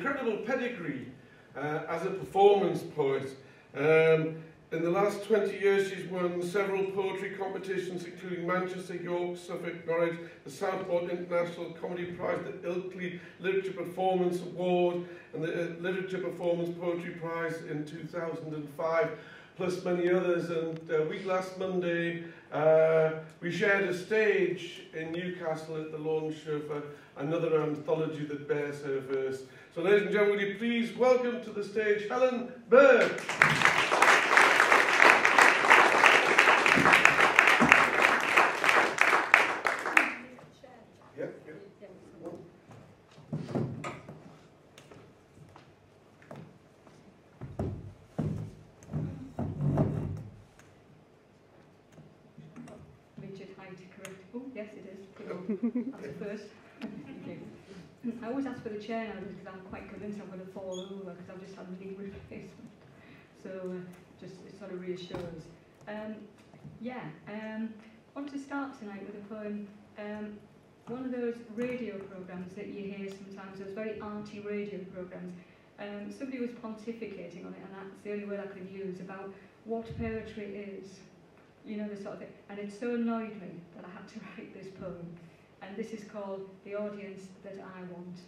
incredible pedigree as a performance poet. In the last 20 years, she's won several poetry competitions, including Manchester, York, Suffolk, Norwich, the Southport International Comedy Prize, the Ilkley Literature Performance Award, and the Literature Performance Poetry Prize in 2005, plus many others. And last Monday, we shared a stage in Newcastle at the launch of another anthology that bears her verse. So, ladies and gentlemen, will you please welcome to the stage Helen Burke. That's the first. Okay. I always ask for the chair now because I'm quite convinced I'm going to fall over because I've just had a knee replacement. So just it sort of reassures. I want to start tonight with a poem. One of those radio programmes that you hear sometimes, those very arty radio programmes. Somebody was pontificating on it, and that's the only word I could use, about what poetry is. You know, the sort of thing. And it so annoyed me that I had to write this poem. And this is called The Audience That I Want.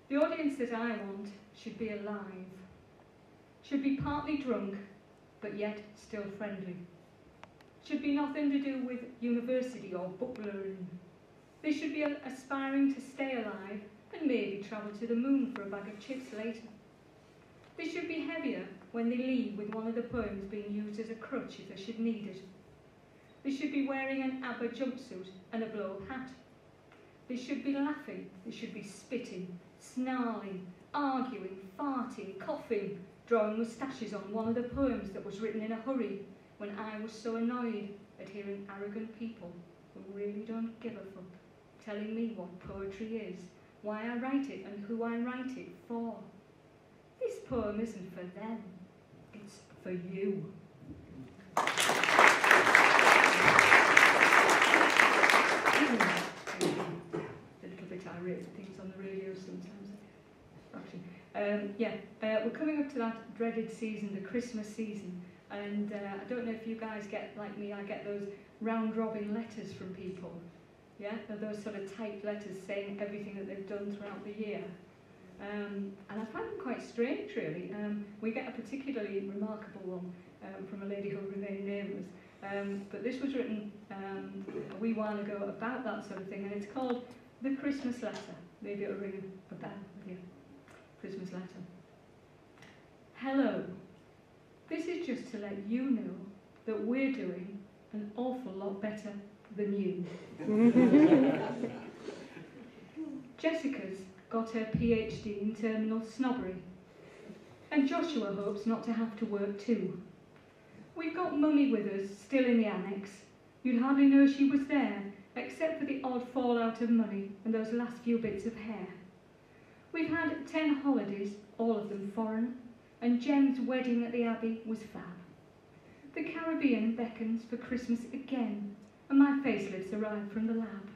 The audience that I want should be alive, should be partly drunk, but yet still friendly. Should be nothing to do with university or book learning. They should be aspiring to stay alive and maybe travel to the moon for a bag of chips later. They should be heavier when they leave with one of the poems being used as a crutch if they should need it. They should be wearing an ABBA jumpsuit and a blow-up hat. They should be laughing, they should be spitting, snarling, arguing, farting, coughing, drawing moustaches on one of the poems that was written in a hurry when I was so annoyed at hearing arrogant people who really don't give a fuck telling me what poetry is, why I write it and who I write it for. This poem isn't for them, it's for you. A little bit irate at things on the radio sometimes. We're coming up to that dreaded season, the Christmas season, and I don't know if you guys get, like me, I get those round-robin letters from people, yeah? Those sort of typed letters saying everything that they've done throughout the year. And I find them quite strange, really. We get a particularly remarkable one from a lady who will remain nameless. But this was written a wee while ago about that sort of thing, and it's called The Christmas Letter. Maybe it'll ring a bell with you. Christmas Letter. Hello. This is just to let you know that we're doing an awful lot better than you. Jessica's got her PhD in terminal snobbery, and Joshua hopes not to have to work too. We've got Mummy with us, still in the annex. You'd hardly know she was there, except for the odd fallout of money and those last few bits of hair. We've had 10 holidays, all of them foreign, and Jem's wedding at the Abbey was fab. The Caribbean beckons for Christmas again, and my facelifts arrive from the lab.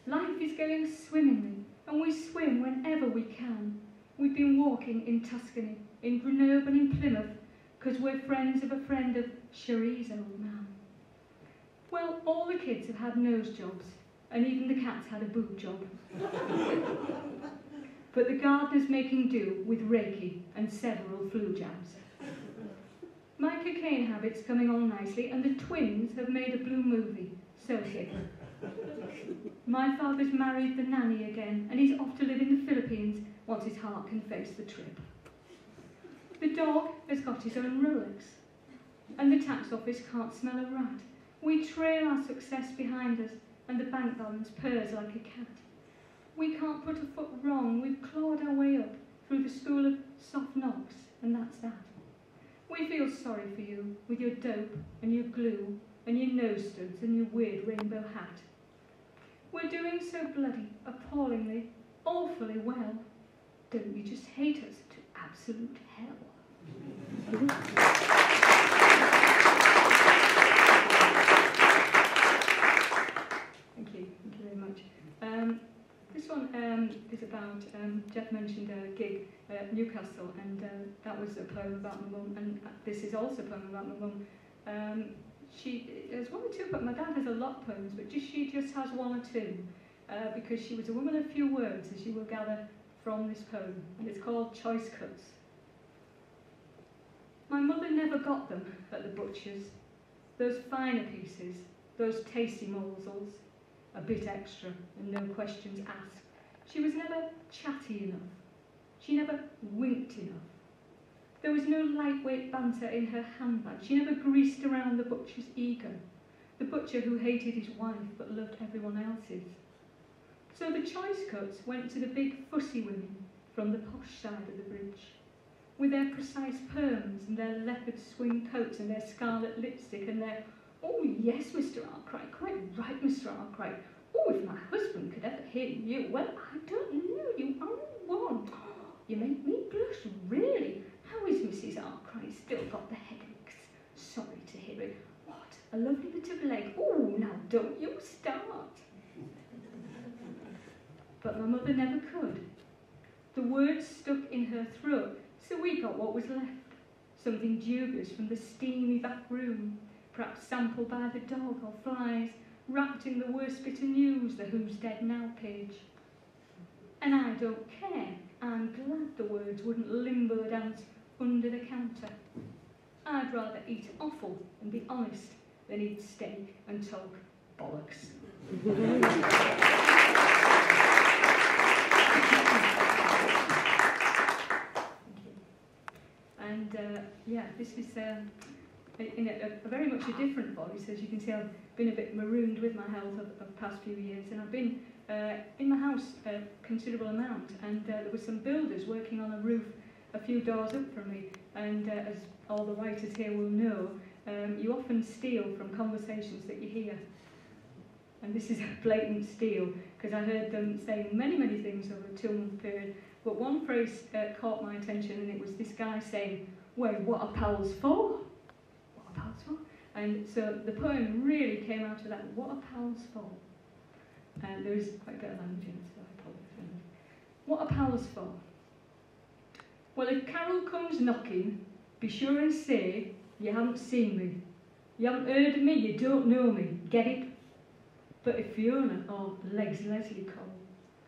Life is going swimmingly, and we swim whenever we can. We've been walking in Tuscany, in Grenoble and in Plymouth, because we're friends of a friend of Cherie's old man. Well, all the kids have had nose jobs, and even the cat's had a boob job. But the gardener's making do with Reiki and several flu jabs. My cocaine habit's coming on nicely, and the twins have made a blue movie, so hip. My father's married the nanny again, and he's off to live in the Philippines once his heart can face the trip. The dog has got his own Rolex, and the tax office can't smell a rat. We trail our success behind us, and the bank balance purrs like a cat. We can't put a foot wrong. We've clawed our way up through the school of soft knocks, and that's that. We feel sorry for you with your dope and your glue and your nose studs and your weird rainbow hat. We're doing so bloody, appallingly, awfully well. Don't you just hate us to absolute hell? Thank you very much. This one Bev mentioned a gig at Newcastle, and that was a poem about my mum, and this is also a poem about my mum. There's one or two, but my dad has a lot of poems, but she just has one or two, because she was a woman of few words, as you will gather from this poem, and it's called Choice Cuts. My mother never got them at the butcher's, those finer pieces, those tasty morsels, a bit extra and no questions asked. She was never chatty enough. She never winked enough. There was no lightweight banter in her handbag. She never greased around the butcher's ego, the butcher who hated his wife but loved everyone else's. So the choice cuts went to the big fussy women from the posh side of the bridge, with their precise perms and their leopard swing coats and their scarlet lipstick and their, "Oh yes, Mr. Arkwright, quite right, Mr. Arkwright. Oh, if my husband could ever hear you, well, I don't know, you are one. Oh, you make me blush, really. How is Mrs. Arkwright? Still got the headaches? Sorry to hear it. What, a lovely bit of leg. Oh, now don't you start." But my mother never could. The words stuck in her throat, so we got what was left, something dubious from the steamy back room, perhaps sampled by the dog or flies, wrapped in the worst bit of news, the Who's Dead Now page. And I don't care. I'm glad the words wouldn't limbo dance under the counter. I'd rather eat offal and be honest than eat steak and talk bollocks. And yeah, this is in a very much a different voice. As you can see, I've been a bit marooned with my health of the past few years, and I've been in my house a considerable amount, and there were some builders working on a roof a few doors up from me, and as all the writers here will know, you often steal from conversations that you hear. And this is a blatant steal, because I heard them saying many, many things over a 2-month period, but one phrase caught my attention, and it was this guy saying, "Well, what are pals for? What are pals for?" And so the poem really came out of that, what are pals for? And there is quite a bit of language in it, so I apologise. What are pals for? Well, if Carol comes knocking, be sure and say, "You haven't seen me. You haven't heard of me, you don't know me. Get it?" But if Fiona or Legs Leslie call,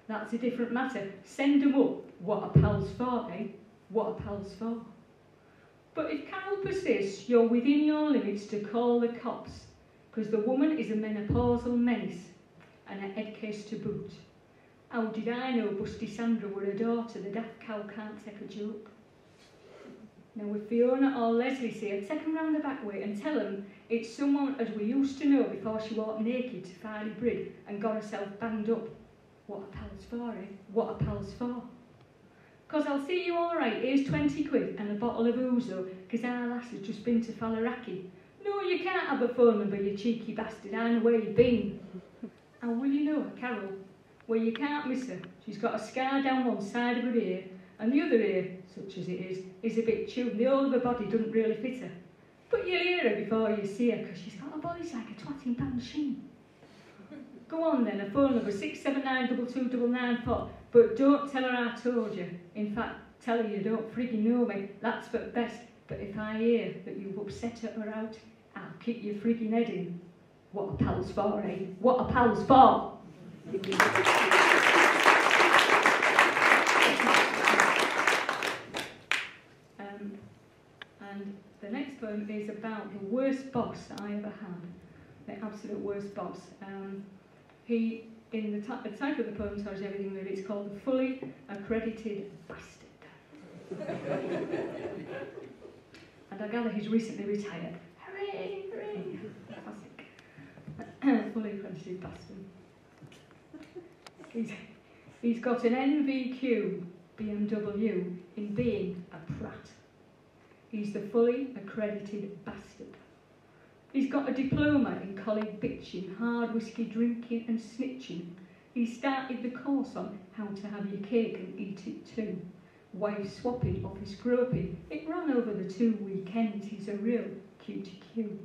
that's a different matter. Send them up. What are pals for, eh? What are pals for? But if Carol persists, you're within your limits to call the cops, because the woman is a menopausal menace and a head case to boot. How did I know Busty Sandra were a daughter? The daft cow can't take a joke. Now if Fiona or Leslie say, take them round the back way and tell them it's someone as we used to know before she walked naked to Farley Brig and got herself banged up. What are pals for, eh? What are pals for? 'Cause I'll see you all right, here's 20 quid and a bottle of ouzo, 'cause our lass has just been to Fallaraki. No, you can't have a phone number, you cheeky bastard, I know where you've been. How will you know her, Carol? Well, you can't miss her. She's got a scar down one side of her ear, and the other ear, such as it is a bit chewed, and the whole of her body doesn't really fit her. But you'll hear her before you see her, 'cause she's got a voice like a twatting pan machine. Go on then, a phone number 679229994, but don't tell her I told you. In fact, tell her you don't frigging know me, that's for best. But if I hear that you've upset her out, I'll kick your frigging head in. What are pals for, eh? What are pals for? And the next poem is about the worst boss that I ever had. The absolute worst boss. The title of the poem tells you everything really. It's called The Fully Accredited Bastard. And I gather he's recently retired. Hooray, hooray! Classic. Fully Accredited Bastard. He's got an NVQ BMW in being a prat. He's the fully accredited bastard. He's got a diploma in colleague bitching, hard whiskey drinking and snitching. He started the course on how to have your cake and eat it too. Wife swapping, office groping. It ran over the 2 weekends. He's a real QTQ.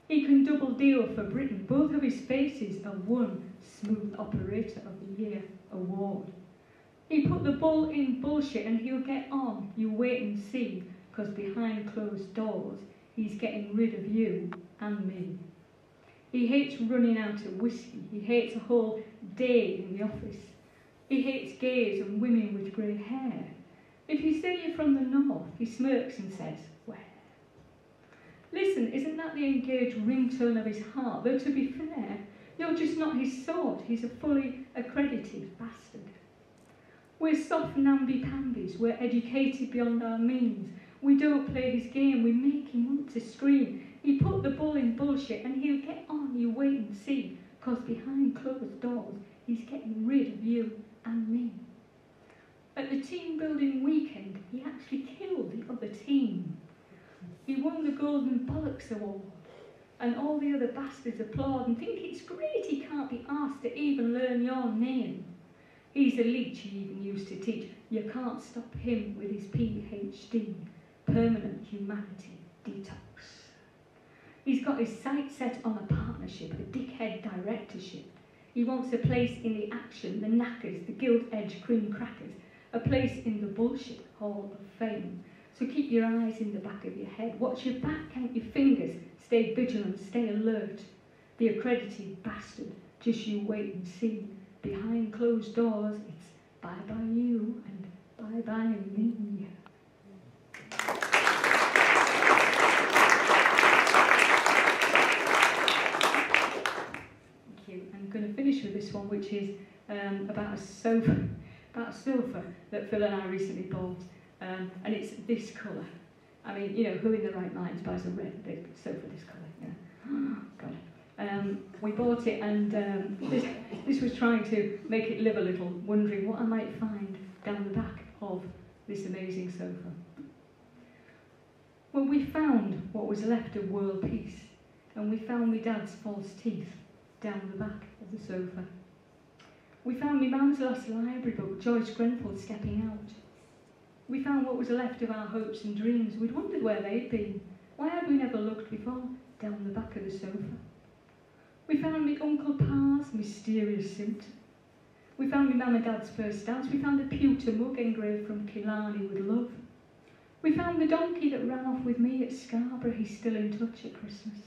He can double deal for Britain. Both of his faces are won Smooth Operator of the Year award. He put the bull in bullshit and he'll get on. You wait and see, because behind closed doors, he's getting rid of you and me. He hates running out of whiskey. He hates a whole day in the office. He hates gays and women with grey hair. If you say you're from the north, he smirks and says, where? Listen, isn't that the engaged ringtone of his heart? Though to be fair, you're just not his sort. He's a fully accredited bastard. We're soft namby-pambies. We're educated beyond our means. We don't play his game. We make him want to scream. He put the bull in bullshit and he'll get on. You wait and see, because behind closed doors, he's getting rid of you and me. At the team building weekend, he actually killed the other team. He won the Golden Bollocks Award, and all the other bastards applaud and think it's great he can't be asked to even learn your name. He's a leech he even used to teach. You can't stop him with his PhD, Permanent Humanity Detox. He's got his sights set on a partnership, a dickhead directorship. He wants a place in the action, the knackers, the gilt-edged cream crackers, a place in the bullshit hall of fame. So keep your eyes in the back of your head. Watch your back, count your fingers. Stay vigilant, stay alert. The accredited bastard, just you wait and see. Behind closed doors, it's bye-bye you and bye-bye me. Thank you. I'm going to finish with this one, which is about a sofa that Phil and I recently bought. And it's this colour. I mean, you know, who in their right mind buys a red big sofa this colour? Yeah. God. We bought it, and this was trying to make it live a little, wondering what I might find down the back of this amazing sofa. Well, we found what was left of world peace, and we found my dad's false teeth down the back of the sofa. We found my mum's last library book, Joyce Grenfell, Stepping Out. We found what was left of our hopes and dreams. We'd wondered where they'd been. Why had we never looked before? Down the back of the sofa. We found me Uncle Pa's mysterious suit. We found me Mum and Dad's first dance. We found a pewter mug engraved from Killarney with love. We found the donkey that ran off with me at Scarborough. He's still in touch at Christmas.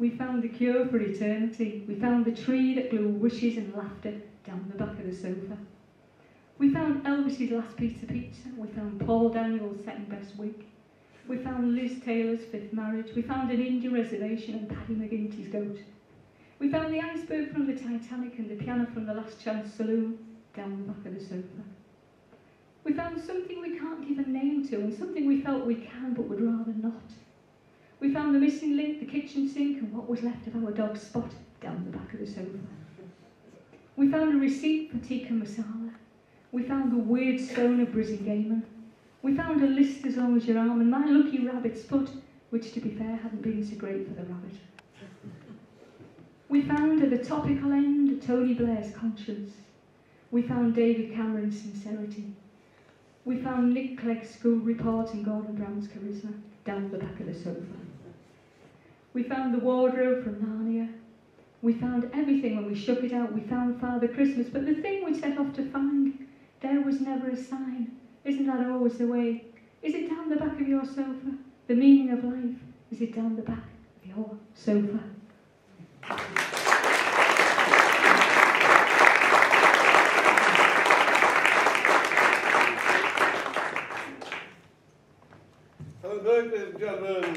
We found the cure for eternity. We found the tree that blew wishes and laughter down the back of the sofa. We found Elvis's last piece of pizza. We found Paul Daniels' second best wig. We found Liz Taylor's fifth marriage. We found an Indian reservation and Paddy McGinty's goat. We found the iceberg from the Titanic and the piano from the Last Chance Saloon down the back of the sofa. We found something we can't give a name to and something we felt we can but would rather not. We found the missing link, the kitchen sink, and what was left of our dog Spot down the back of the sofa. We found a receipt for tikka masala. We found the weird stone of Brisingamen. We found a list as long as your arm and my lucky rabbit's foot, which to be fair hadn't been so great for the rabbit. We found at the topical end Tony Blair's conscience. We found David Cameron's sincerity. We found Nick Clegg's school report and Gordon Brown's charisma down the back of the sofa. We found the wardrobe from Narnia. We found everything when we shook it out. We found Father Christmas, but the thing we set off to find, there was never a sign. Isn't that always the way? Is it down the back of your sofa? The meaning of life, is it down the back of your sofa? Helen Burke, ladies and gentlemen.